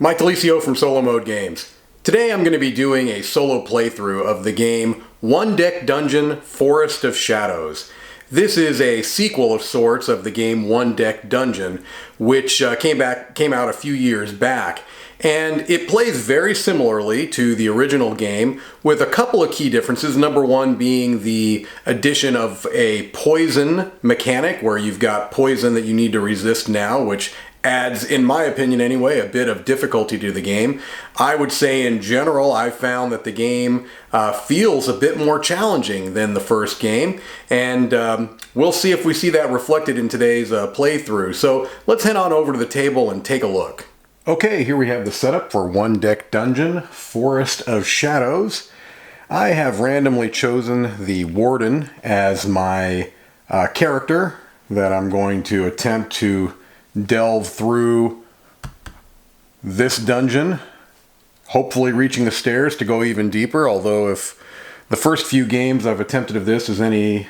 Mike Delisio from Solo Mode Games. Today I'm going to be doing a solo playthrough of the game One Deck Dungeon Forest of Shadows. This is a sequel of sorts of the game One Deck Dungeon, which came out a few years back. And it plays very similarly to the original game with a couple of key differences. Number one being the addition of a poison mechanic where you've got poison that you need to resist now, which adds, in my opinion anyway, a bit of difficulty to the game. I would say in general I found that the game feels a bit more challenging than the first game, and we'll see if we see that reflected in today's playthrough. So let's head on over to the table and take a look. Okay, here we have the setup for One Deck Dungeon Forest of Shadows. I have randomly chosen the Warden as my character that I'm going to attempt to delve through this dungeon, hopefully reaching the stairs to go even deeper, although if the first few games I've attempted of this is any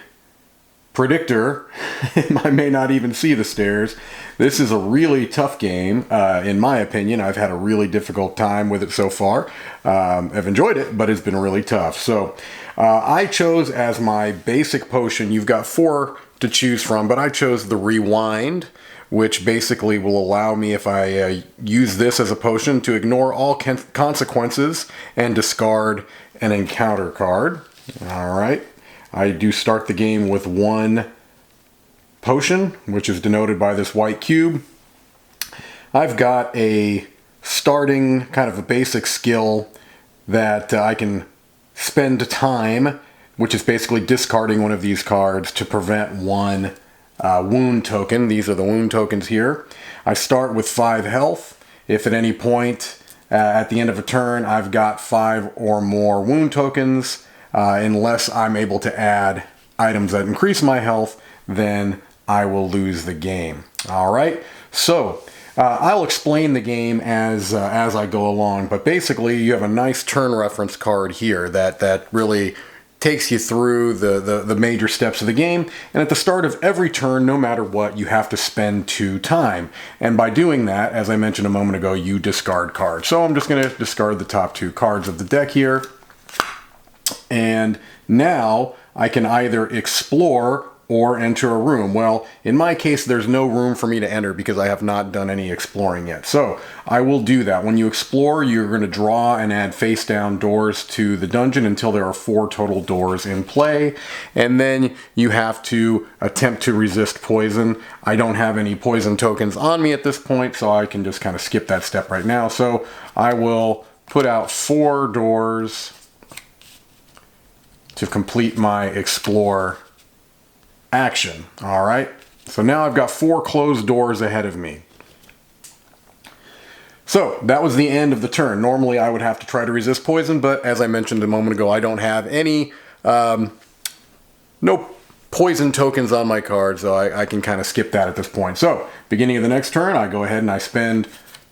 predictor, I may not even see the stairs. This is a really tough game, in my opinion. I've had a really difficult time with it so far. I've enjoyed it, but it's been really tough. So I chose as my basic potion, you've got 4 to choose from, but I chose the Rewind, which basically will allow me, if I use this as a potion, to ignore all consequences and discard an encounter card. Alright, I do start the game with 1 potion, which is denoted by this white cube. I've got a starting kind of a basic skill that I can spend time, which is basically discarding one of these cards to prevent 1 wound token. These are the wound tokens here. I start with 5 health. If at any point at the end of a turn I've got 5 or more wound tokens, unless I'm able to add items that increase my health, then I will lose the game. Alright, so I'll explain the game as I go along, but basically you have a nice turn reference card here that really takes you through the major steps of the game, and at the start of every turn, no matter what, you have to spend 2 time. And by doing that, as I mentioned a moment ago, you discard cards. So I'm just going to discard the top 2 cards of the deck here. And now I can either explore or enter a room. Well, in my case, there's no room for me to enter because I have not done any exploring yet. So I will do that. When you explore, you're going to draw and add face down doors to the dungeon until there are 4 total doors in play. And then you have to attempt to resist poison. I don't have any poison tokens on me at this point, so I can just kind of skip that step right now. So I will put out 4 doors to complete my explore action. Alright, so now I've got 4 closed doors ahead of me. So that was the end of the turn. Normally I would have to try to resist poison, but as I mentioned a moment ago, I don't have any no poison tokens on my card, so I can kind of skip that at this point. So beginning of the next turn, I go ahead and I spend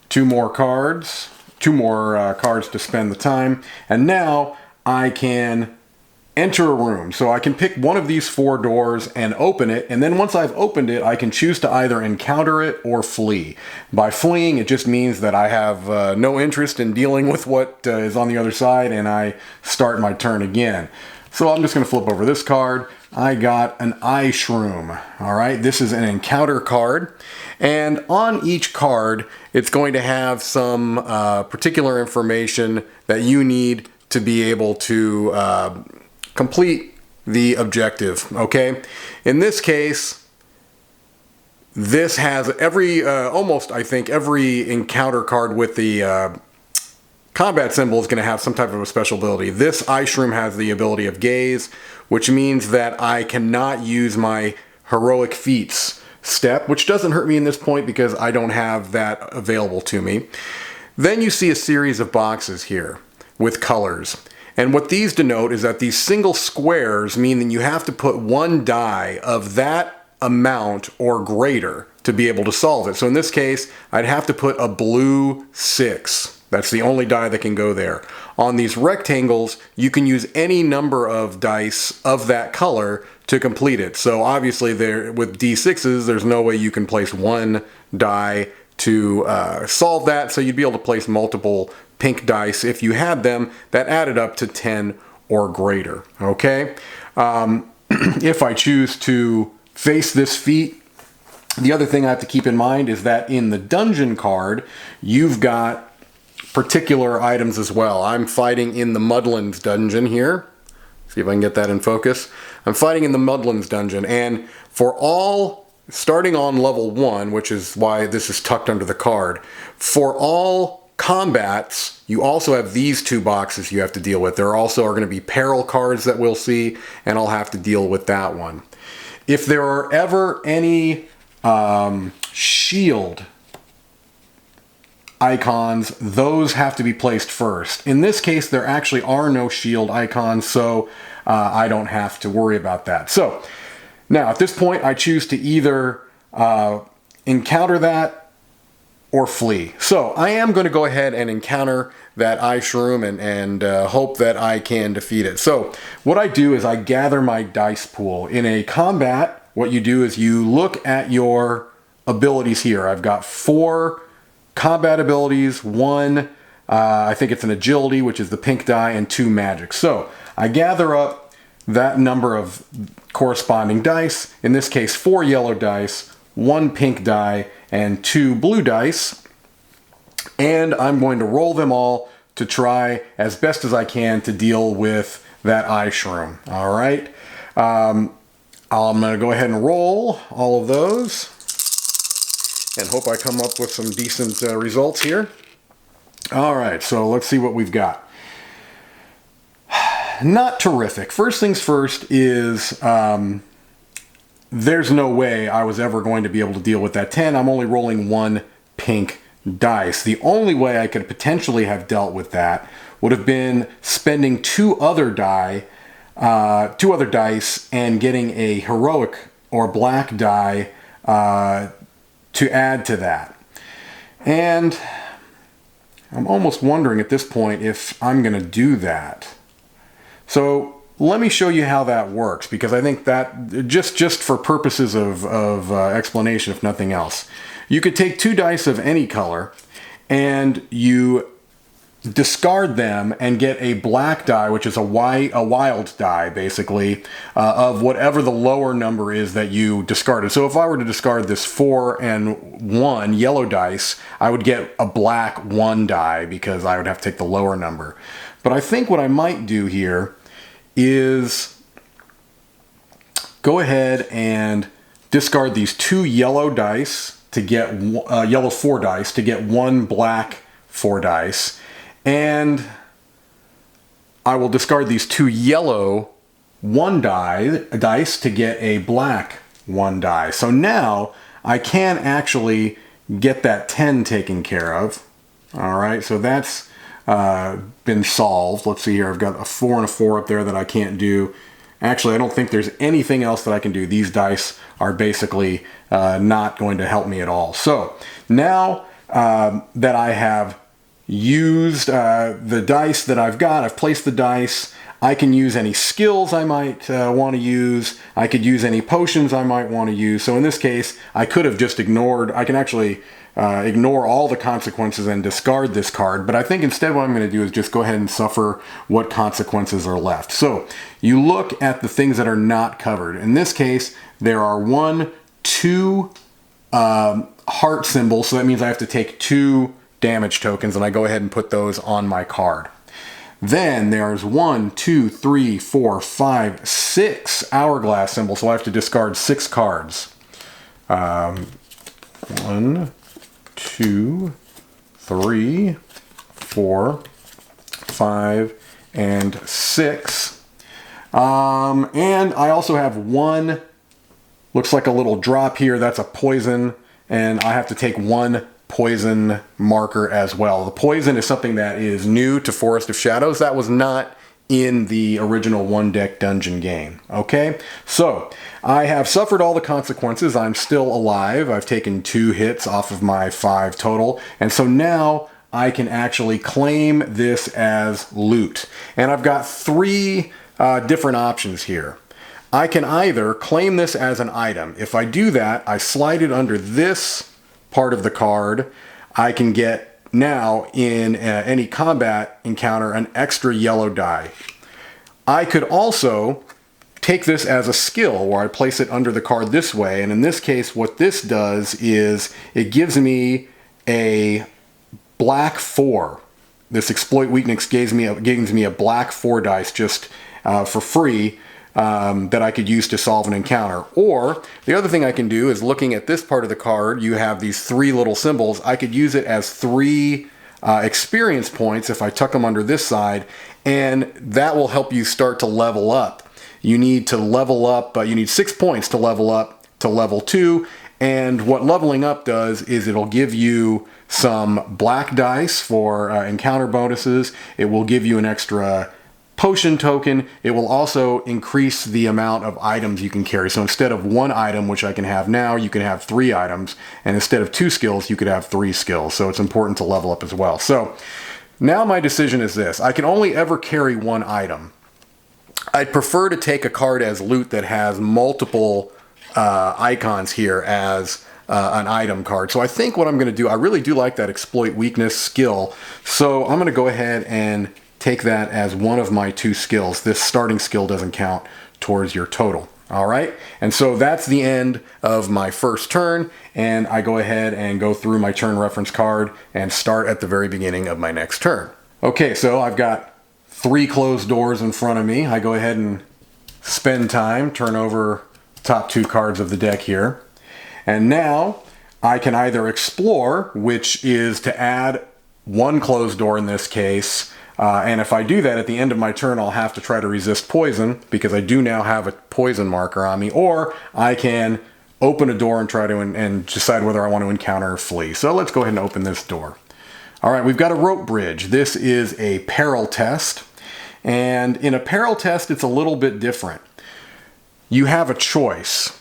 2 more cards to spend the time, and now I can enter a room. So I can pick one of these 4 doors and open it, and then once I've opened it, I can choose to either encounter it or flee. By fleeing, it just means that I have no interest in dealing with what is on the other side, and I start my turn again. So I'm just going to flip over this card. I got an eye shroom. Alright, this is an encounter card, and on each card it's going to have some particular information that you need to be able to complete the objective. Okay, in this case, this has almost I think every encounter card with the combat symbol is going to have some type of a special ability. This eye shroom has the ability of gaze, which means that I cannot use my heroic feats step, which doesn't hurt me in this point because I don't have that available to me. Then you see a series of boxes here with colors. And what these denote is that these single squares mean that you have to put 1 die of that amount or greater to be able to solve it. So in this case, I'd have to put a blue 6. That's the only die that can go there. On these rectangles, you can use any number of dice of that color to complete it. So obviously with D6s, there's no way you can place 1 die to solve that. So you'd be able to place multiple pink dice if you had them that added up to 10 or greater. Okay. If I choose to face this feat, the other thing I have to keep in mind is that in the dungeon card, you've got particular items as well. I'm fighting in the Mudlands dungeon here. See if I can get that in focus. I'm fighting in the Mudlands dungeon, and for all, starting on level 1, which is why this is tucked under the card, for all combats, you also have these 2 boxes you have to deal with. There also are going to be peril cards that we'll see, and I'll have to deal with that one. If there are ever any shield icons, those have to be placed first. In this case, there actually are no shield icons, so I don't have to worry about that. So now at this point, I choose to either encounter that or flee. So I am going to go ahead and encounter that ice shroom and hope that I can defeat it. So what I do is I gather my dice pool. In a combat, what you do is you look at your abilities here. I've got 4 combat abilities, 1, I think it's an agility, which is the pink die, and 2 magic. So I gather up that number of corresponding dice, in this case 4 yellow dice, 1 pink die, and 2 blue dice, and I'm going to roll them all to try as best as I can to deal with that ice shroom. All right. I'm going to go ahead and roll all of those and hope I come up with some decent results here. All right, so let's see what we've got. Not terrific. First things first is there's no way I was ever going to be able to deal with that 10. I'm only rolling 1 pink dice. The only way I could potentially have dealt with that would have been spending 2 other dice and getting a heroic or black die to add to that. And I'm almost wondering at this point if I'm going to do that. So let me show you how that works, because I think that just for purposes of explanation, if nothing else, you could take 2 dice of any color and you discard them and get a black die, which is a wild die, basically, of whatever the lower number is that you discarded. So if I were to discard this 4 and 1 yellow dice, I would get a black 1 die because I would have to take the lower number. But I think what I might do here is go ahead and discard these 2 yellow dice to get yellow 4 dice to get 1 black 4 dice. And I will discard these 2 yellow 1 dice to get a black 1 die. So now I can actually get that 10 taken care of. All right, so that's been solved. Let's see here. I've got a 4 and a 4 up there that I can't do. Actually, I don't think there's anything else that I can do. These dice are basically not going to help me at all. So now that I have used the dice that I've got, I've placed the dice, I can use any skills I might want to use. I could use any potions I might want to use. So in this case, I could have just ignored, I can actually ignore all the consequences and discard this card, but I think instead what I'm going to do is just go ahead and suffer what consequences are left. So you look at the things that are not covered. In this case, there are 1, 2 heart symbols, so that means I have to take 2 damage tokens, and I go ahead and put those on my card. Then there's 1, 2, 3, 4, 5, 6 hourglass symbols, so I have to discard 6 cards. 1, 2, 3, 4, 5, and 6. And I also have 1, looks like a little drop here, that's a poison, and I have to take 1 poison marker as well. The poison is something that is new to Forest of Shadows. That was not in the original One Deck Dungeon game. Okay, so I have suffered all the consequences. I'm still alive. I've taken 2 hits off of my 5 total, and so now I can actually claim this as loot. And I've got 3 different options here. I can either claim this as an item. If I do that, I slide it under this part of the card, I can get now in any combat encounter an extra yellow die. I could also take this as a skill where I place it under the card this way, and in this case what this does is it gives me a black 4. This exploit weakness gives me a black 4 dice just for free that I could use to solve an encounter. Or the other thing I can do is, looking at this part of the card, you have these 3 little symbols. I could use it as 3 experience points if I tuck them under this side, and that will help you start to level up. You need to level up, you need 6 points to level up to level 2, and what leveling up does is it'll give you some black dice for encounter bonuses. It will give you an extra potion token. It will also increase the amount of items you can carry. So instead of 1 item, which I can have now, you can have 3 items, and instead of 2 skills, you could have 3 skills. So it's important to level up as well. So now my decision is this: I can only ever carry 1 item. I'd prefer to take a card as loot that has multiple icons here as an item card. So I think what I'm going to do, I really do like that exploit weakness skill. So I'm going to go ahead and take that as one of my 2 skills. This starting skill doesn't count towards your total. All right. And so that's the end of my first turn. And I go ahead and go through my turn reference card and start at the very beginning of my next turn. Okay, so I've got 3 closed doors in front of me. I go ahead and spend time, turn over the top 2 cards of the deck here. And now I can either explore, which is to add 1 closed door in this case. And if I do that at the end of my turn, I'll have to try to resist poison because I do now have a poison marker on me. Or I can open a door and try to and decide whether I want to encounter or flee. So let's go ahead and open this door. All right, we've got a rope bridge. This is a peril test. And in a peril test, it's a little bit different. You have a choice.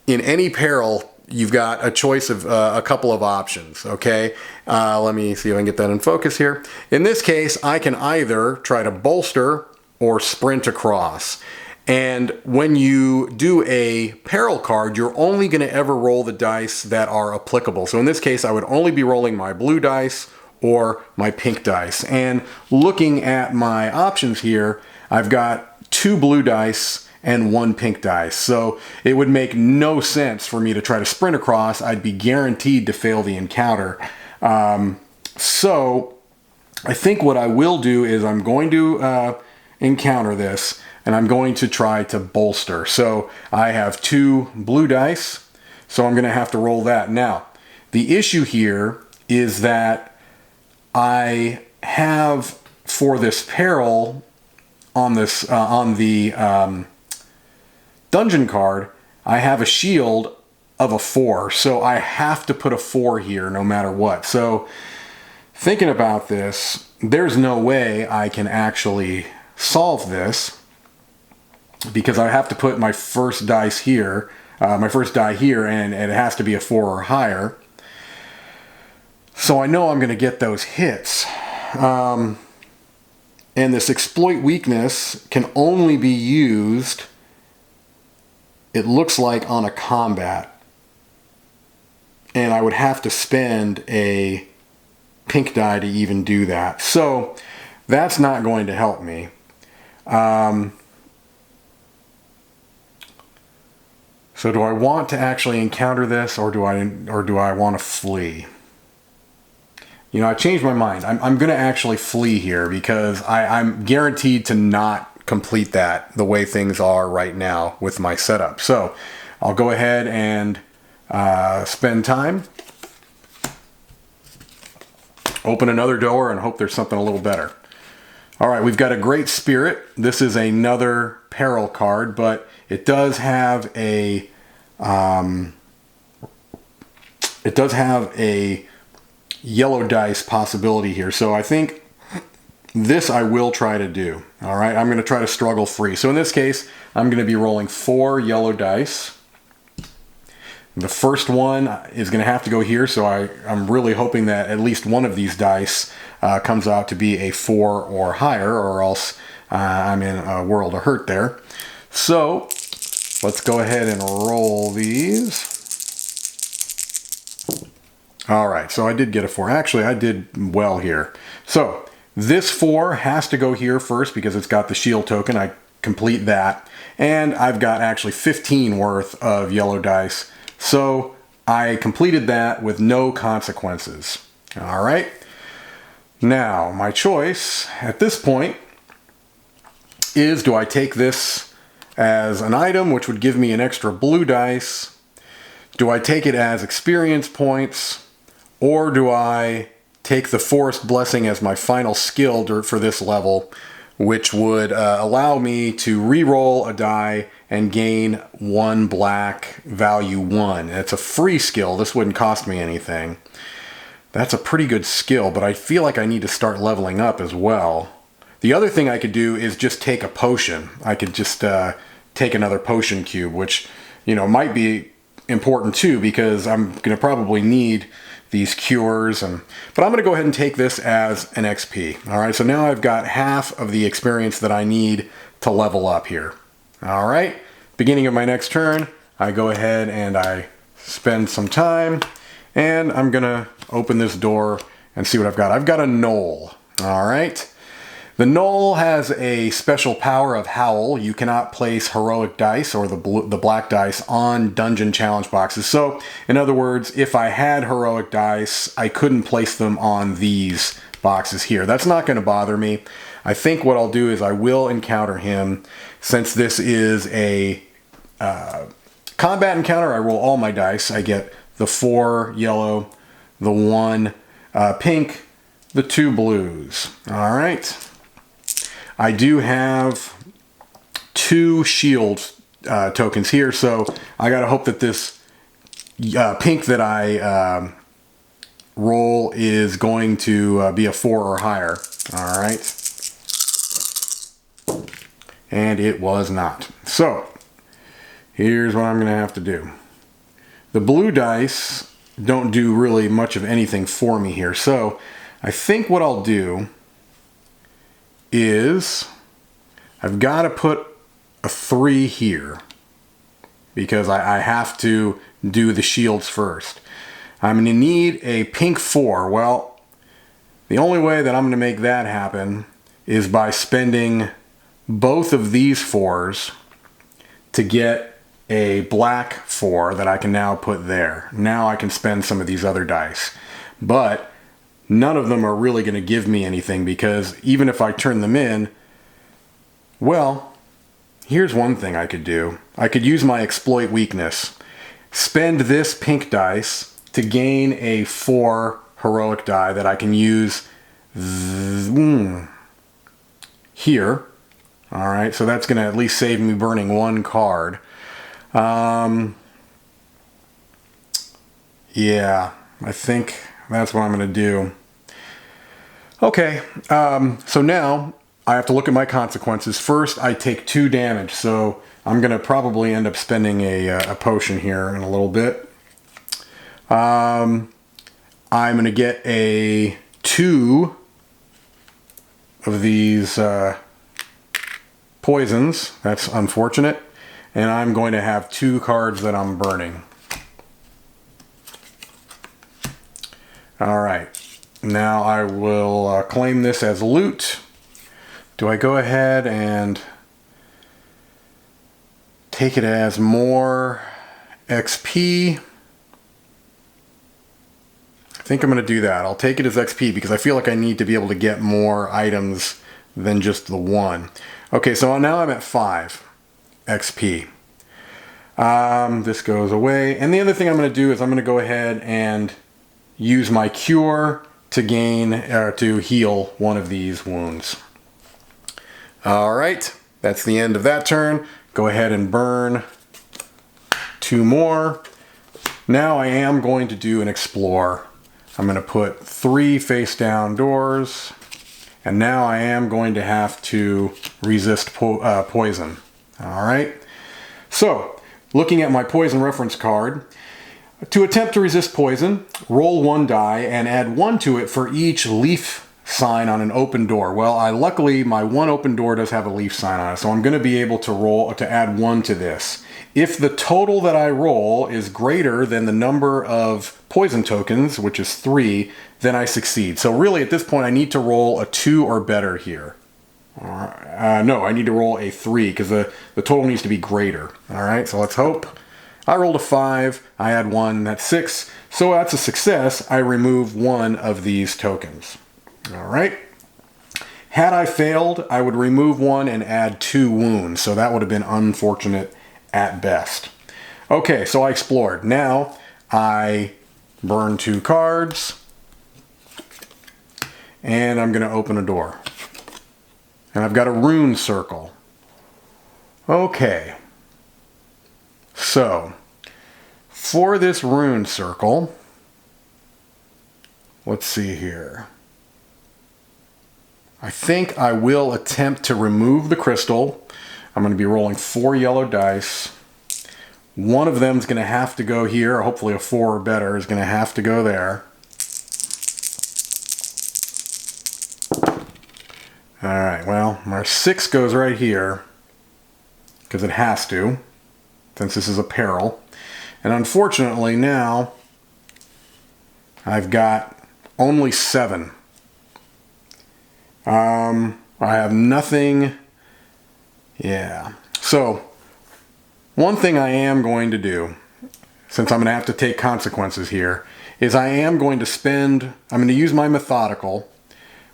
In any peril, you've got a choice of a couple of options, okay? Let me see if I can get that in focus here. In this case, I can either try to bolster or sprint across. And when you do a peril card, you're only going to ever roll the dice that are applicable. So in this case, I would only be rolling my blue dice or my pink dice. And looking at my options here, I've got 2 blue dice and 1 pink dice. So it would make no sense for me to try to sprint across. I'd be guaranteed to fail the encounter. So I think what I will do is I'm going to encounter this, and I'm going to try to bolster. So I have 2 blue dice, so I'm going to have to roll that. Now, the issue here is that I have, for this peril on this on the dungeon card, I have a shield of a 4, so I have to put a 4 here no matter what. So thinking about this, there's no way I can actually solve this because I have to put my first dice here, my first die here, and it has to be a 4 or higher. So I know I'm going to get those hits. And this exploit weakness can only be used, it looks like, on a combat. And I would have to spend a pink die to even do that. So that's not going to help me. So do I want to actually encounter this, or do I want to flee? You know, I changed my mind. I'm going to actually flee here because I'm guaranteed to not complete that the way things are right now with my setup. So I'll go ahead and spend time, open another door, and hope there's something a little better. All right, we've got a Great Spirit. This is another peril card, but it does have a yellow dice possibility here. So I think this I will try to do. All right, I'm going to try to struggle free. So in this case, I'm going to be rolling 4 yellow dice. The first one is going to have to go here, so I'm really hoping that at least one of these dice comes out to be a 4 or higher, or else I'm in a world of hurt there. So let's go ahead and roll these. All right, so I did get a 4. Actually, I did well here. So this 4 has to go here first because it's got the shield token. I complete that. And I've got actually 15 worth of yellow dice. So I completed that with no consequences. All right. Now, my choice at this point is, do I take this as an item, which would give me an extra blue dice? Do I take it as experience points? Or do I take the Forest Blessing as my final skill for this level, which would allow me to re-roll a die and gain 1 black, value 1. It's a free skill. This wouldn't cost me anything. That's a pretty good skill, but I feel like I need to start leveling up as well. The other thing I could do is just take a potion. I could just take another potion cube, which, you know, might be important too, because I'm going to probably need these cures. But I'm going to go ahead and take this as an XP. All right, so now I've got half of the experience that I need to level up here. All right, beginning of my next turn, I go ahead and I spend some time, and I'm going to open this door and see what I've got. I've got a knoll. All right. The knoll has a special power of Howl. You cannot place heroic dice or the black dice on dungeon challenge boxes. So, in other words, if I had heroic dice, I couldn't place them on these boxes here. That's not going to bother me. I think what I'll do is I will encounter him. Since this is a combat encounter, I roll all my dice. I get the 4 yellow, the 1 pink, the 2 blues. All right. I do have 2 shield tokens here, so I gotta hope that this pink that I roll is going to be a 4 or higher. All right. And it was not. So here's what I'm gonna have to do. The blue dice don't do really much of anything for me here, so I think what I'll do is I've got to put a 3 here because I have to do the shields first. I'm going to need a pink 4. Well, the only way that I'm going to make that happen is by spending both of these 4s to get a black 4 that I can now put there. Now I can spend some of these other dice. But none of them are really going to give me anything, because even if I turn them in, well, here's one thing I could do. I could use my exploit weakness. Spend this pink dice to gain a 4 heroic die that I can use here. All right, so that's going to at least save me burning 1 card. Yeah, I think that's what I'm going to do. Okay, so now I have to look at my consequences. First, I take 2 damage, so I'm going to probably end up spending a potion here in a little bit. I'm going to get a 2 of these poisons. That's unfortunate. And I'm going to have 2 cards that I'm burning. All right. Now I will claim this as loot. Do I go ahead and take it as more XP? I think I'm going to do that. I'll take it as XP because I feel like I need to be able to get more items than just the 1. Okay, so now I'm at 5 XP. This goes away. And the other thing I'm going to do is I'm going to go ahead and use my cure to to heal one of these wounds. All right, that's the end of that turn. Go ahead and burn 2 more. Now I am going to do an explore. I'm going to put 3 face down doors, and now I am going to have to resist poison. All right, so looking at my poison reference card, to attempt to resist poison, roll 1 die and add 1 to it for each leaf sign on an open door. Well, luckily my one open door does have a leaf sign on it, so I'm going to be able to add 1 to this. If the total that I roll is greater than the number of poison tokens, which is 3, then I succeed. So really at this point I need to roll a 2 or better here. No, I need to roll a 3 because the total needs to be greater. All right, so let's hope. I rolled a 5, I had 1, that's 6. So that's a success. I remove 1 of these tokens. All right. Had I failed, I would remove 1 and add 2 wounds. So that would have been unfortunate at best. Okay, so I explored. Now I burn 2 cards and I'm going to open a door. And I've got a rune circle. Okay. So, for this rune circle, let's see here. I think I will attempt to remove the crystal. I'm going to be rolling 4 yellow dice. One of them is going to have to go here. Hopefully a 4 or better is going to have to go there. Alright, well, our 6 goes right here, because it has to, since this is a peril. And unfortunately now, I've got only 7. I have nothing. Yeah. So, one thing I am going to do, since I'm going to have to take consequences here, is I'm going to use my methodical,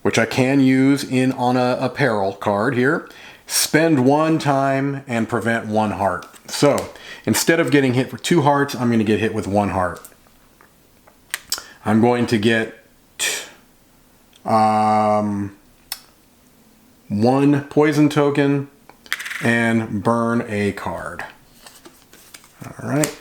which I can use on a peril card here, spend 1 time and prevent 1 heart. So instead of getting hit for 2 hearts, I'm going to get hit with 1 heart. I'm going to get 1 poison token and burn a card. All right.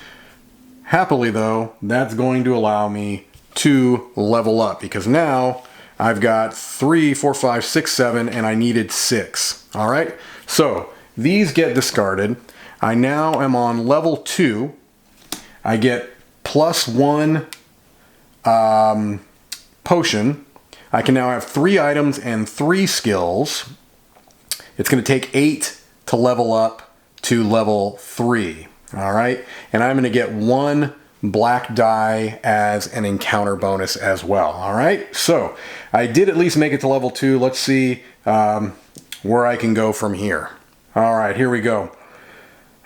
Happily though, that's going to allow me to level up because now I've got 3, 4, 5, 6, 7, and I needed 6. All right, so these get discarded. I now am on level 2. I get +1 potion. I can now have 3 items and 3 skills. It's going to take 8 to level up to level 3. All right, and I'm going to get 1 black die as an encounter bonus as well. All right, so I did at least make it to level 2. Let's see where I can go from here. All right, here we go.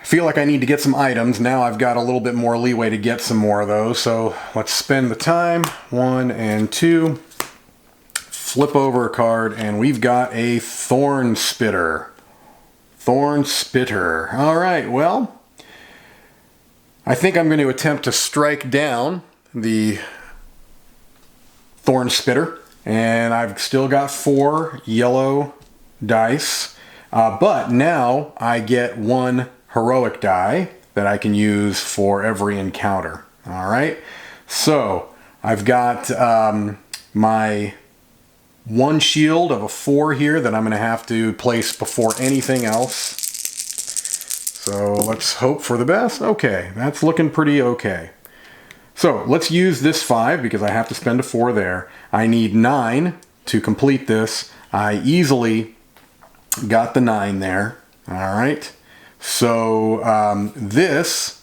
I feel like I need to get some items. Now I've got a little bit more leeway to get some more of those. So let's spend the time. 1 and 2. Flip over a card and we've got a Thorn Spitter. Thorn Spitter. All right, well, I think I'm going to attempt to strike down the Thorn Spitter, and I've still got 4 yellow dice, but now I get 1 heroic die that I can use for every encounter. All right, so I've got my 1 shield of a 4 here that I'm going to have to place before anything else. So let's hope for the best. Okay, that's looking pretty okay. So let's use this 5 because I have to spend a 4 there. I need 9 to complete this. I easily got the 9 there. All right. So this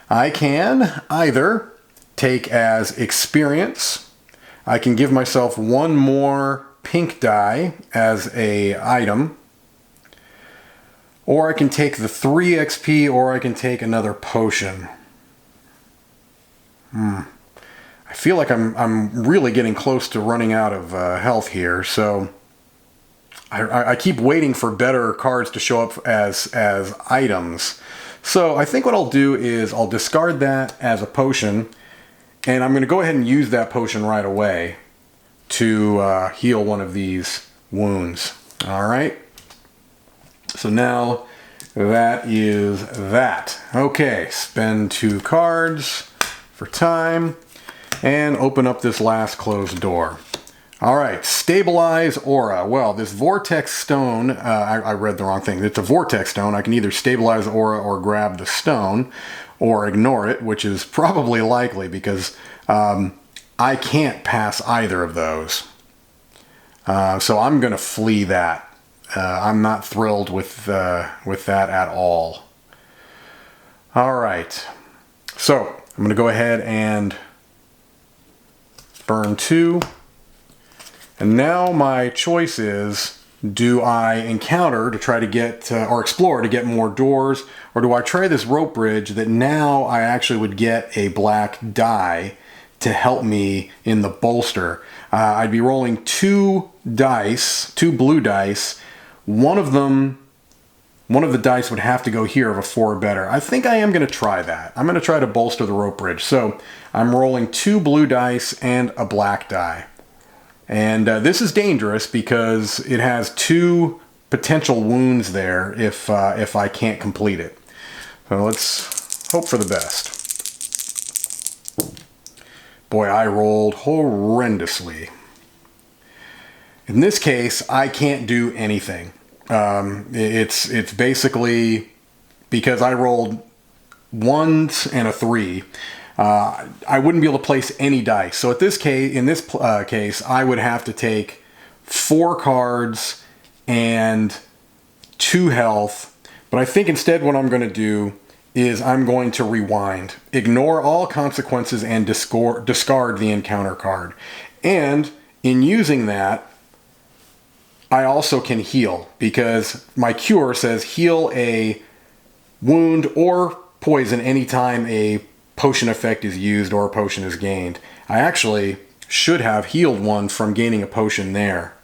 I can either take as experience. I can give myself 1 more pink die as a item. Or I can take the 3 XP, or I can take another potion. I feel like I'm really getting close to running out of health here, so I keep waiting for better cards to show up as items. So I think what I'll do is I'll discard that as a potion, and I'm going to go ahead and use that potion right away to heal 1 of these wounds. All right. So now that is that. Okay, spend 2 cards for time and open up this last closed door. All right, stabilize aura. Well, this vortex stone, I read the wrong thing. It's a vortex stone. I can either stabilize aura or grab the stone or ignore it, which is probably likely because I can't pass either of those. So I'm going to flee that. I'm not thrilled with that at all. All right. So I'm going to go ahead and burn 2. And now my choice is, do I encounter to try to get, or explore to get more doors, or do I try this rope bridge that now I actually would get a black die to help me in the bolster? I'd be rolling 2 dice, 2 blue dice. One of the dice would have to go here of a 4 or better. I think I am going to try that. I'm going to try to bolster the rope bridge. So I'm rolling 2 blue dice and a black die. And this is dangerous because it has 2 potential wounds there if I can't complete it. So let's hope for the best. Boy, I rolled horrendously. In this case, I can't do anything. It's basically because I rolled 1s and a 3. I wouldn't be able to place any dice. So in this case, I would have to take 4 cards and 2 health. But I think instead what I'm going to do is I'm going to rewind. Ignore all consequences and discard the encounter card. And in using that, I also can heal because my cure says heal a wound or poison anytime a potion effect is used or a potion is gained. I actually should have healed one from gaining a potion there.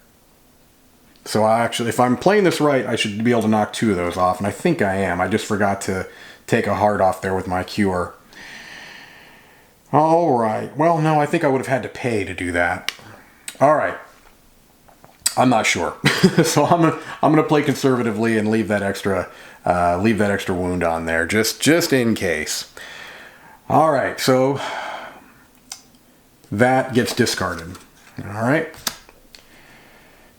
So if I'm playing this right, I should be able to knock 2 of those off, and I think I am. I just forgot to take a heart off there with my cure. All right. Well, no, I think I would have had to pay to do that. All right. I'm not sure. So I'm gonna play conservatively and leave that extra wound on there just in case. All right, so that gets discarded. All right,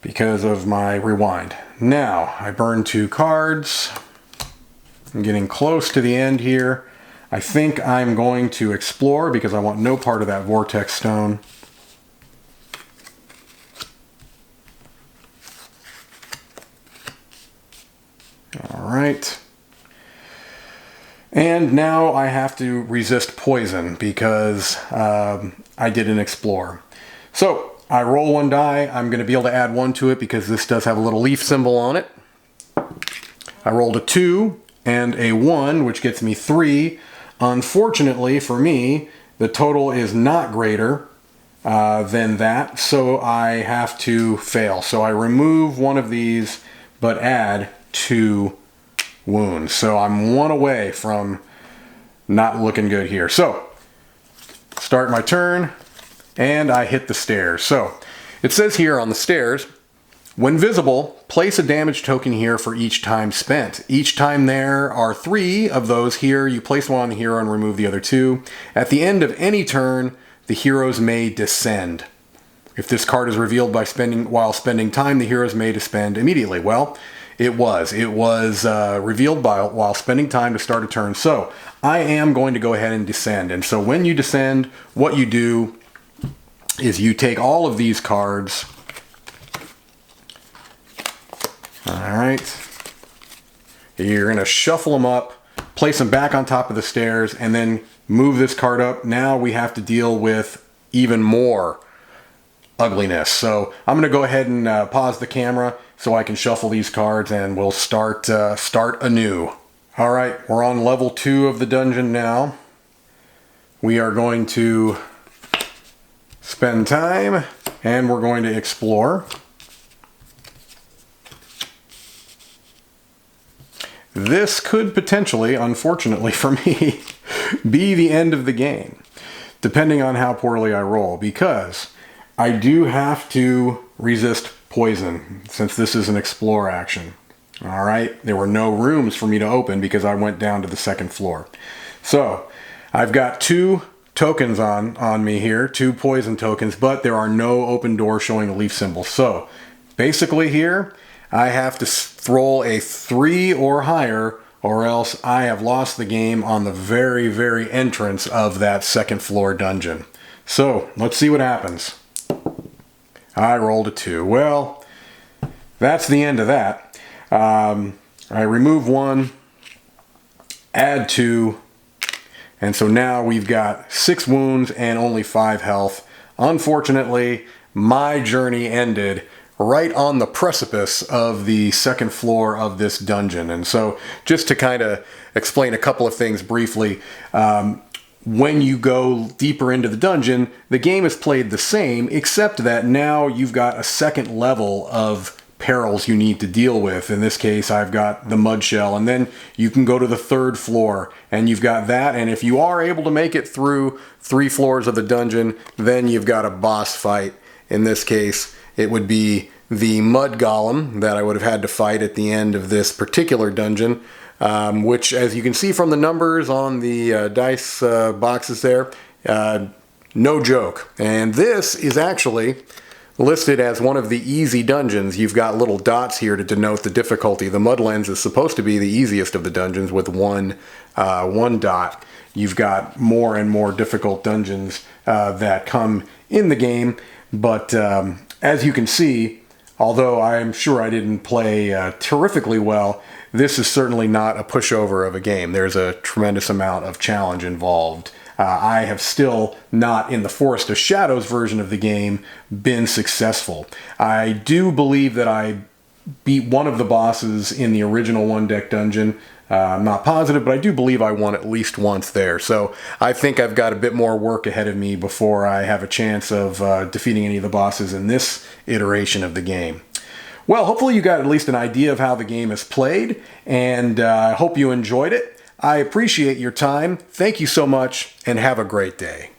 because of my rewind. Now I burn 2 cards. I'm getting close to the end here. I think I'm going to explore because I want no part of that vortex stone. All right. And now I have to resist poison because I didn't explore. So I roll 1 die. I'm going to be able to add 1 to it because this does have a little leaf symbol on it. I rolled a 2 and a 1, which gets me 3. Unfortunately for me, the total is not greater than that, so I have to fail. So I remove 1 of these, but add 2 wounds. So I'm 1 away from not looking good here. So start my turn and I hit the stairs. So it says here on the stairs, when visible, place a damage token here for each time spent. Each time there are 3 of those here, you place 1 on the hero and remove the other 2. At the end of any turn, the heroes may descend. If this card is revealed while spending time, the heroes may disband immediately. Well, it was revealed while spending time to start a turn. So I am going to go ahead and descend. And so when you descend, what you do is you take all of these cards. All right. You're going to shuffle them up, place them back on top of the stairs, and then move this card up. Now we have to deal with even more ugliness. So I'm going to go ahead and pause the camera so I can shuffle these cards and we'll start anew. All right, we're on level 2 of the dungeon now. We are going to spend time and we're going to explore. This could potentially, unfortunately for me, be the end of the game, depending on how poorly I roll, because I do have to resist poison since this is an explore action. All right, there were no rooms for me to open because I went down to the 2nd floor. So I've got 2 tokens on me here, 2 poison tokens, but there are no open doors showing a leaf symbol. So basically here, I have to roll a 3 or higher, or else I have lost the game on the very, very entrance of that 2nd floor dungeon. So let's see what happens. I rolled a 2. Well, that's the end of that. I remove 1, add 2, and so now we've got 6 wounds and only 5 health. Unfortunately, my journey ended right on the precipice of the second floor of this dungeon. And so just to kind of explain a couple of things briefly, when you go deeper into the dungeon, the game is played the same, except that now you've got a second level of perils you need to deal with. In this case, I've got the mud shell, and then you can go to the 3rd floor, and you've got that, and if you are able to make it through 3 floors of the dungeon, then you've got a boss fight. In this case, it would be the mud golem that I would have had to fight at the end of this particular dungeon, which, as you can see from the numbers on the dice boxes there, no joke. And this is actually listed as one of the easy dungeons. You've got little dots here to denote the difficulty. The Mudlands is supposed to be the easiest of the dungeons with one dot. You've got more and more difficult dungeons that come in the game, but as you can see, although I'm sure I didn't play terrifically well, this is certainly not a pushover of a game. There's a tremendous amount of challenge involved. I have still not, in the Forest of Shadows version of the game, been successful. I do believe that I beat one of the bosses in the original One Deck dungeon. I'm not positive, but I do believe I won at least once there. So I think I've got a bit more work ahead of me before I have a chance of defeating any of the bosses in this iteration of the game. Well, hopefully you got at least an idea of how the game is played, and I hope you enjoyed it. I appreciate your time. Thank you so much, and have a great day.